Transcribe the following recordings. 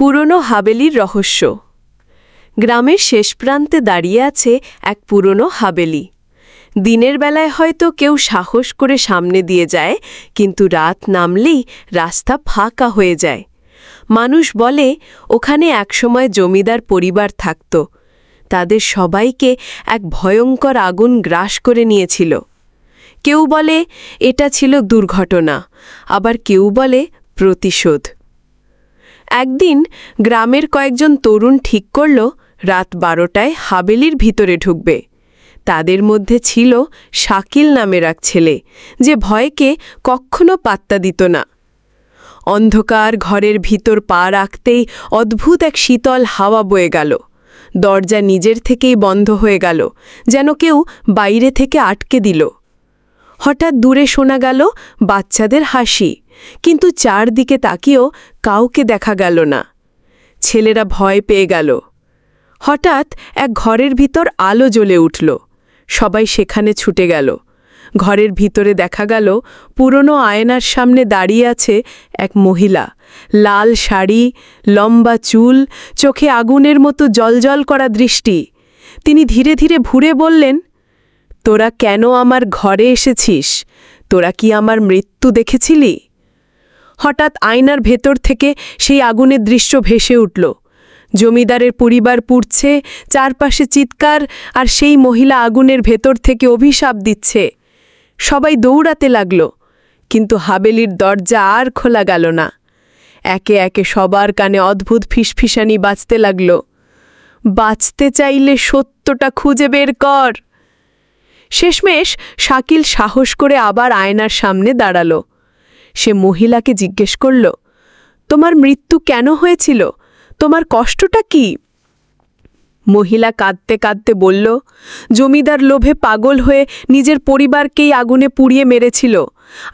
পুরনো হাবেলির রহস্য। গ্রামের শেষ প্রান্তে দাঁড়িয়ে আছে এক পুরনো হাবেলি। দিনের বেলায় হয়তো কেউ সাহস করে সামনে দিয়ে যায়, কিন্তু রাত নামলেই রাস্তা ফাঁকা হয়ে যায়। মানুষ বলে ওখানে একসময় জমিদার পরিবার থাকত। তাদের সবাইকে এক ভয়ঙ্কর আগুন গ্রাস করে নিয়েছিল। কেউ বলে এটা ছিল দুর্ঘটনা, আবার কেউ বলে প্রতিশোধ। একদিন গ্রামের কয়েকজন তরুণ ঠিক করল রাত 12টায় হাবেলির ভিতরে ঢুকবে। তাদের মধ্যে ছিল শাকিল নামের এক ছেলে, যে ভয়কে কখনো পাত্তা দিত না। অন্ধকার ঘরের ভিতর পা রাখতেই অদ্ভুত এক শীতল হাওয়া বয়ে গেল। দরজা নিজের থেকেই বন্ধ হয়ে গেল, যেন কেউ বাইরে থেকে আটকে দিল। হঠাৎ দূরে শোনা গেল বাচ্চাদের হাসি, কিন্তু চারদিকে তাকিয়েও কাউকে দেখা গেল না। ছেলেরা ভয় পেয়ে গেল। হঠাৎ এক ঘরের ভিতর আলো জ্বলে উঠল। সবাই সেখানে ছুটে গেল। ঘরের ভিতরে দেখা গেল পুরনো আয়নার সামনে দাঁড়িয়ে আছে এক মহিলা। লাল শাড়ি, লম্বা চুল, চোখে আগুনের মতো জ্বলজ্বল করা দৃষ্টি। তিনি ধীরে ধীরে ঘুরে বললেন, তোরা কেন আমার ঘরে এসেছিস? তোরা কি আমার মৃত্যু দেখেছিলি? হঠাৎ আয়নার ভেতর থেকে সেই আগুনের দৃশ্য ভেসে উঠল। জমিদারের পরিবার পুড়ছে, চারপাশে চিৎকার, আর সেই মহিলা আগুনের ভেতর থেকে অভিশাপ দিচ্ছে। সবাই দৌড়াতে লাগল, কিন্তু হাবেলির দরজা আর খোলা গেল না। একে একে সবার কানে অদ্ভুত ফিসফিসানি বাজতে লাগল, বাঁচতে চাইলে সত্যটা খুঁজে বের কর। শেষমেশ শাকিল সাহস করে আবার আয়নার সামনে দাঁড়াল। সে মহিলাকে জিজ্ঞেস করল, তোমার মৃত্যু কেন হয়েছিল? তোমার কষ্টটা কি? মহিলা কাঁদতে কাঁদতে বলল, জমিদার লোভে পাগল হয়ে নিজের পরিবারকেই আগুনে পুড়িয়ে মেরেছিল,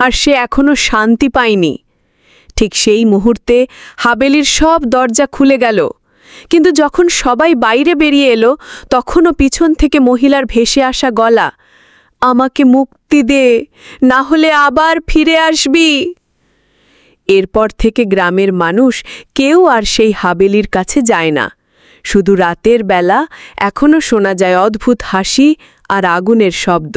আর সে এখনো শান্তি পায়নি। ঠিক সেই মুহূর্তে হাবেলির সব দরজা খুলে গেল। কিন্তু যখন সবাই বাইরে বেরিয়ে এলো, তখনও পিছন থেকে মহিলার ভেসে আসা গলা, আমাকে মুক্তি দে, না হলে আবার ফিরে আসবি। এরপর থেকে গ্রামের মানুষ কেউ আর সেই হাবেলির কাছে যায় না। শুধু রাতের বেলা এখনো শোনা যায় অদ্ভুত হাসি আর আগুনের শব্দ।